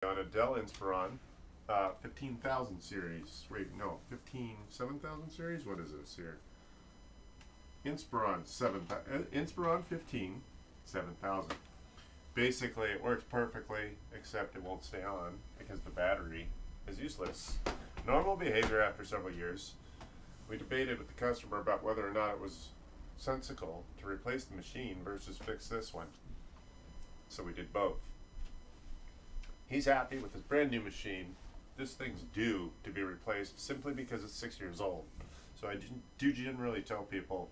On a Dell Inspiron 15,000 series. Wait, no, 7,000 series? What is this here? Inspiron 15 7,000. Basically, it works perfectly, except it won't stay on because the battery is useless. Normal behavior after several years. We debated with the customer about whether or not it was sensical to replace the machine versus fix this one. So we did both. He's happy with his brand new machine. This thing's due to be replaced simply because it's 6 years old. So I do generally tell people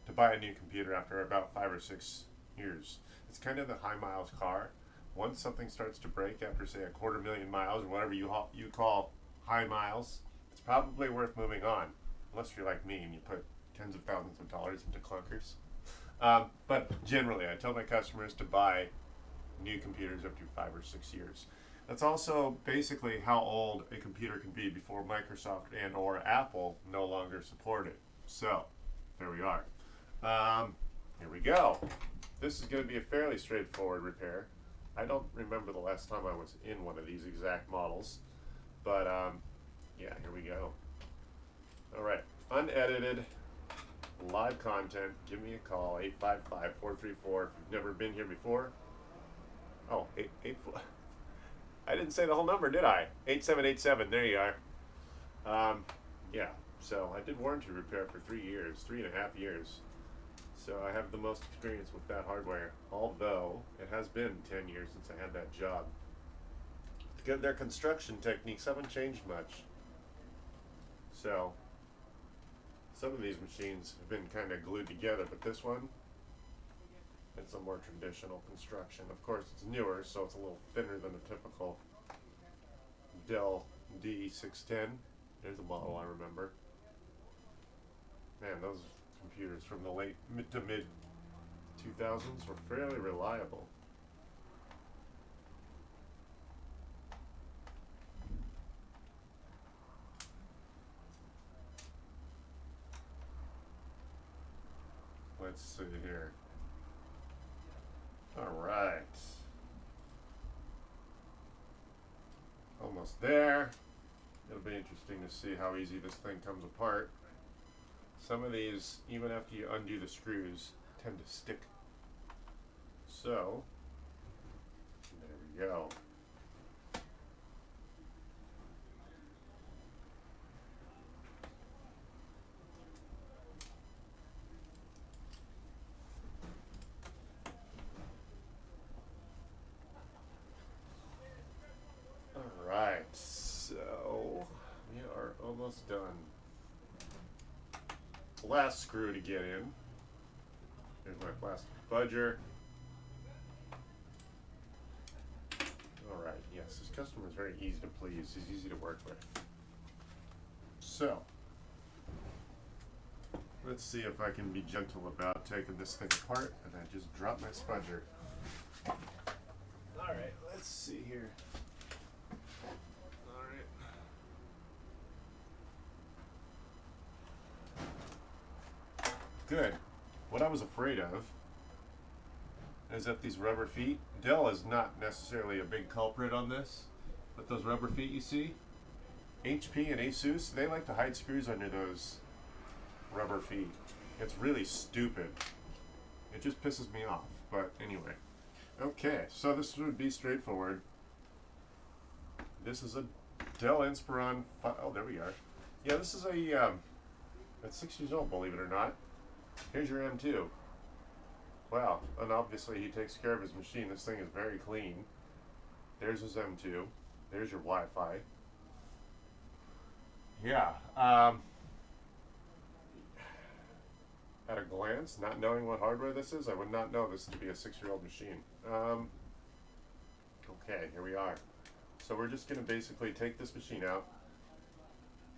to buy a new computer after about 5 or 6 years. It's kind of the high miles car. Once something starts to break after, say, 250,000 miles or whatever you call high miles, it's probably worth moving on, unless you're like me and you put tens of thousands of dollars into clunkers. But generally, I tell my customers to buy new computers up to 5 or 6 years. That's also basically how old a computer can be before Microsoft and or Apple no longer support it. So, there we are. Here we go. This is going to be a fairly straightforward repair. I don't remember the last time I was in one of these exact models, but yeah, here we go. All right, unedited, live content. Give me a call, 855-434. If you've never been here before. Oh, I didn't say the whole number, did I? 8787, there you are. Yeah, so I did warranty repair for 3.5 years. So I have the most experience with that hardware, although it has been 10 years since I had that job. Their construction techniques haven't changed much. So some of these machines have been kind of glued together, but this one, it's a more traditional construction. Of course, it's newer, so it's a little thinner than a typical Dell D610. There's a model I remember. Man, those computers from the mid to mid 2000s were fairly reliable. Let's see here. All right. Almost there. It'll be interesting to see how easy this thing comes apart. Some of these, even after you undo the screws, tend to stick. So, there we go. Alright, so we are almost done. Last screw to get in. Here's my plastic budger. Alright, yes, this customer is very easy to please. He's easy to work with. So, let's see if I can be gentle about taking this thing apart. And I just dropped my spudger. Alright, let's see here. Good. What I was afraid of is that these rubber feet, Dell is not necessarily a big culprit on this, but those rubber feet you see, HP and Asus, they like to hide screws under those rubber feet. It's really stupid. It just pisses me off, but anyway. Okay, so this would be straightforward. This is a Dell Inspiron, oh, there we are. Yeah, this is it's 6 years old, believe it or not. Here's your M2. Wow, and obviously he takes care of his machine. This thing is very clean. There's his M2. There's your Wi-Fi. Yeah, at a glance, not knowing what hardware this is, I would not know this to be a 6-year-old machine. Okay, here we are. So we're just going to basically take this machine out.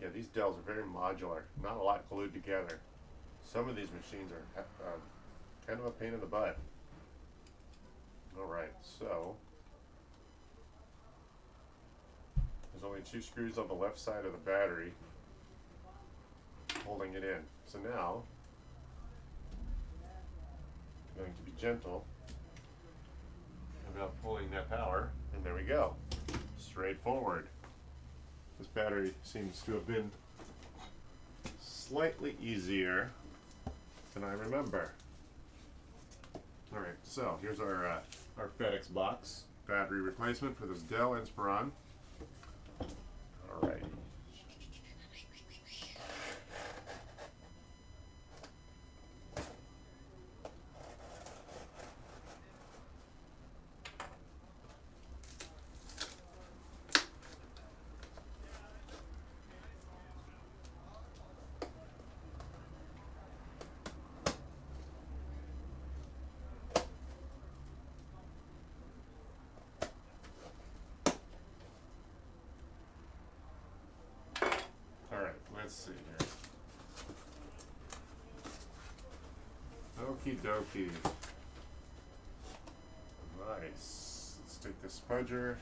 Yeah, these Dells are very modular. Not a lot glued together. Some of these machines are kind of a pain in the butt. Alright, so there's only 2 screws on the left side of the battery holding it in. So now I'm going to be gentle about pulling that power, and there we go. straightforward. This battery seems to have been slightly easier than I remember. Alright, so here's our FedEx box. Battery replacement for this Dell Inspiron. Alright. Let's see here. Okie dokie. Nice. Let's take the spudger.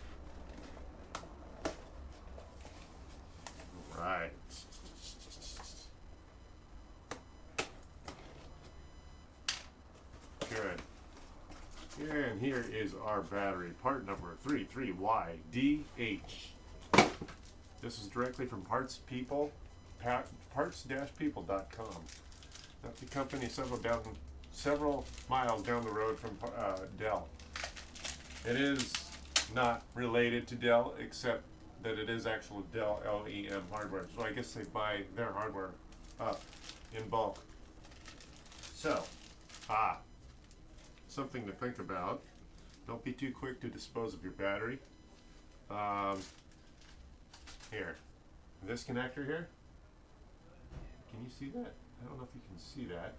Right. Good. And here is our battery, part number 33YDH. This is directly from parts-people. Parts-people.com. That's a company several miles down the road from Dell. It is not related to Dell, except that it is actual Dell LEM hardware. So I guess they buy their hardware up in bulk. So, something to think about. Don't be too quick to dispose of your battery. Here, this connector here. Can you see that? I don't know if you can see that.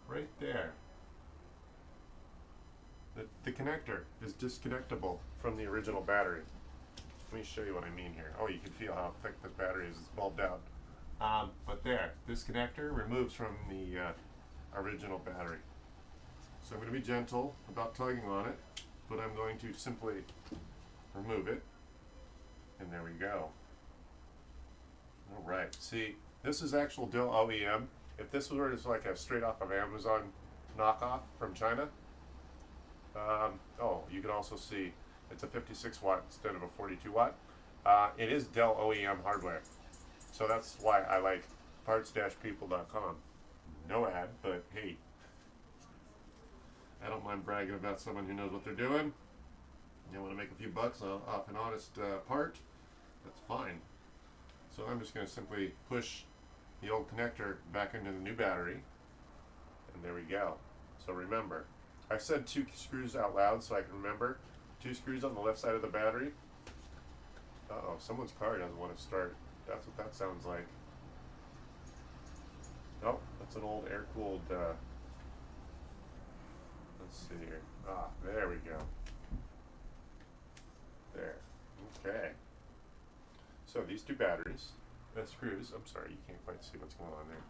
Right there. The connector is disconnectable from the original battery. Let me show you what I mean here. Oh, you can feel how thick this battery is. It's bulbed out. But there, this connector removes from the original battery. So I'm going to be gentle about tugging on it, but I'm going to simply remove it. And there we go. Alright, see, this is actual Dell OEM. If this were just like a straight off of Amazon knockoff from China, you can also see it's a 56 watt instead of a 42 watt. It is Dell OEM hardware. So that's why I like parts-people.com. No ad, but hey, I don't mind bragging about someone who knows what they're doing. You want to make a few bucks off an honest part, that's fine. So I'm just going to simply push the old connector back into the new battery, and there we go. So remember, I said 2 screws out loud so I can remember. 2 screws on the left side of the battery. Uh-oh, someone's car doesn't want to start. That's what that sounds like. Oh, that's an old air-cooled, let's see here. There we go. There. Okay. So these 2 batteries, screws, I'm sorry, you can't quite see what's going on there.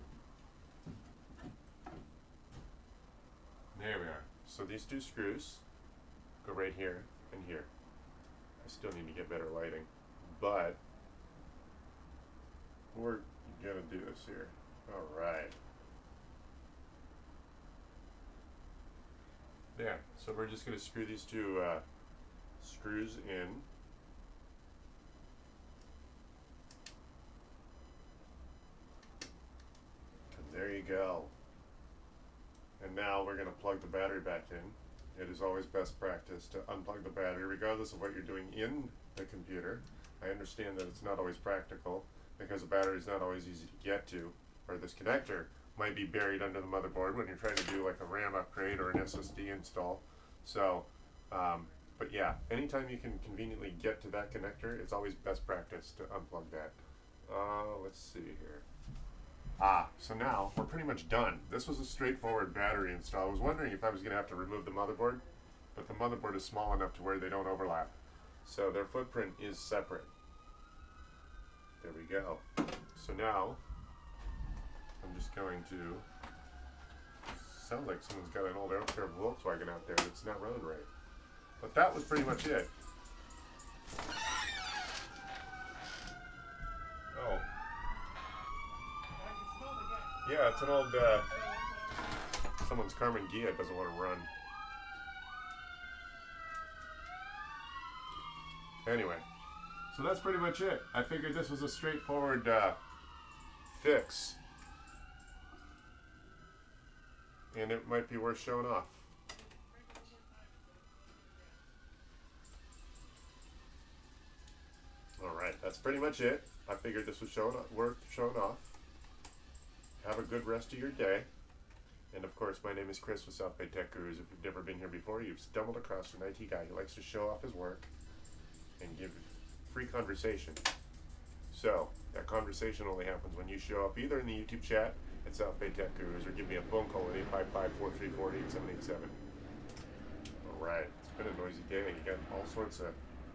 There we are. So these 2 screws go right here and here. I still need to get better lighting, but we're gonna do this here. All right. There. So we're just gonna screw these 2 screws in. There you go. And now we're going to plug the battery back in. It is always best practice to unplug the battery regardless of what you're doing in the computer. I understand that it's not always practical because the battery is not always easy to get to, or this connector might be buried under the motherboard when you're trying to do like a RAM upgrade or an SSD install. So, but yeah, anytime you can conveniently get to that connector, it's always best practice to unplug that. Let's see here. So now we're pretty much done. This was a straightforward battery install. I was wondering if I was going to have to remove the motherboard, but the motherboard is small enough to where they don't overlap. So their footprint is separate. There we go. So now I'm just going to, sounds like someone's got an old aircraft Volkswagen out there that's not running right. But that was pretty much it. Oh. Yeah, it's an old, someone's Carmen Ghia doesn't want to run. Anyway, so that's pretty much it. I figured this was a straightforward fix, and it might be worth showing off. Alright, that's pretty much it. I figured this was worth showing off. Have a good rest of your day. And of course, my name is Chris with South Bay Tech Gurus. If you've never been here before, you've stumbled across an IT guy who likes to show off his work and give free conversation. So, that conversation only happens when you show up either in the YouTube chat at South Bay Tech Gurus or give me a phone call at 855-434-8787. Alright, it's been a noisy day. You got all sorts of,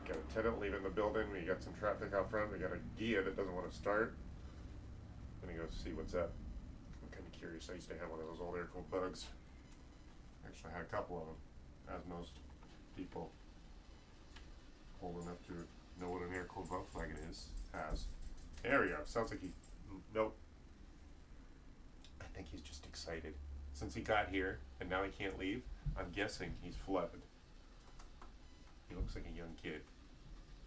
got a tenant leaving the building, we got some traffic out front, we got a Gia that doesn't want to start. I'm gonna go see what's up. I'm kind of curious. I used to have one of those old air-cooled bugs. Actually, I had a couple of them, as most people old enough to know what an air-cooled Volkswagen has. There we go. Sounds like nope. I think he's just excited. Since he got here and now he can't leave, I'm guessing he's flooded. He looks like a young kid.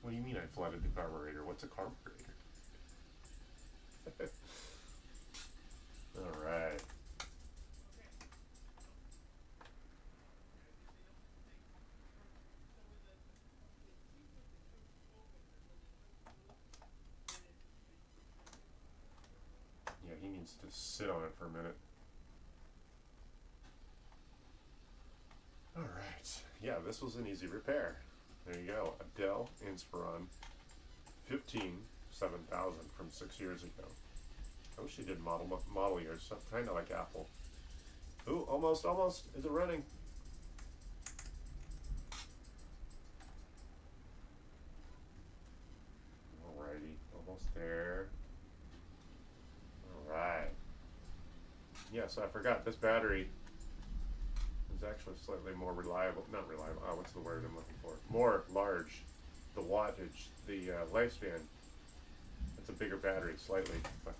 What do you mean I flooded the carburetor? What's a carburetor? Alright. Yeah, he needs to sit on it for a minute. Alright. Yeah, this was an easy repair. There you go. A Dell Inspiron 7000 from 6 years ago. I wish she did model years, so kind of like Apple. Ooh, almost. Is it running? Alrighty, almost there. Alright. Yeah, so I forgot, this battery is actually slightly more reliable. Not reliable, what's the word I'm looking for? More large. The wattage, the lifespan. It's a bigger battery, slightly. But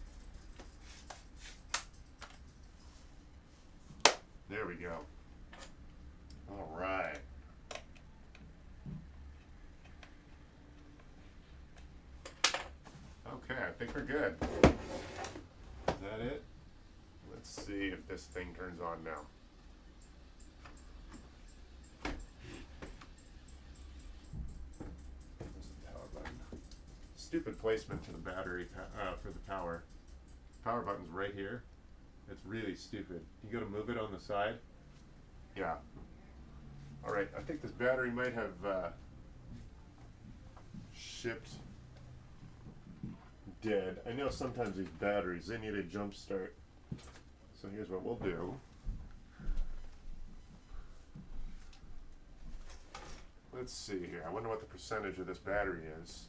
there we go. Alright. Okay, I think we're good. Is that it? Let's see if this thing turns on now. This is the power button. Stupid placement to the battery for the power. Power button's right here. It's really stupid. You gotta move it on the side. Yeah. Alright, I think this battery might have shipped dead. I know sometimes these batteries, they need a jump start. So here's what we'll do. Let's see here. I wonder what the percentage of this battery is.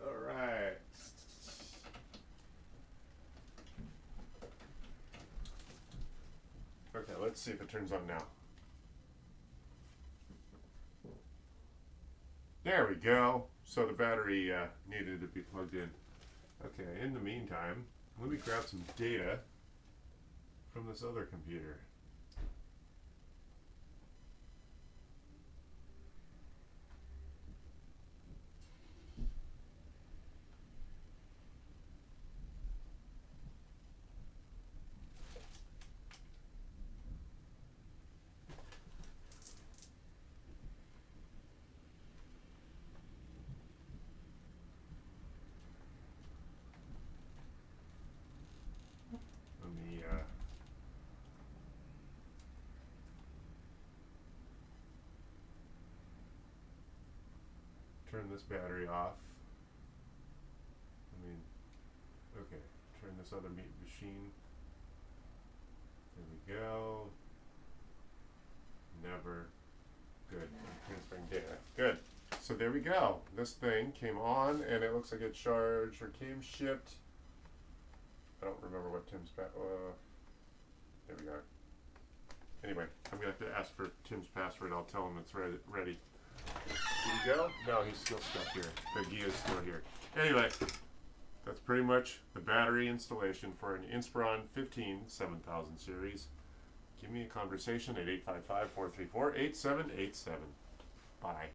Alright. Okay, let's see if it turns on now. There we go. So the battery needed to be plugged in. Okay, in the meantime, let me grab some data from this other computer. Let me turn this battery off. Okay, turn this other machine. There we go. Never. Good. I'm transferring data. Good. So there we go. This thing came on and it looks like it charged or came shipped. I don't remember what Tim's there we go. Anyway, I'm gonna have to ask for Tim's password. I'll tell him it's ready. Did he go? No, he's still stuck here. The Gia's still here. Anyway, That's pretty much the battery installation for an Inspiron 15 7000 series. Give me a conversation at 855-434-8787. Bye.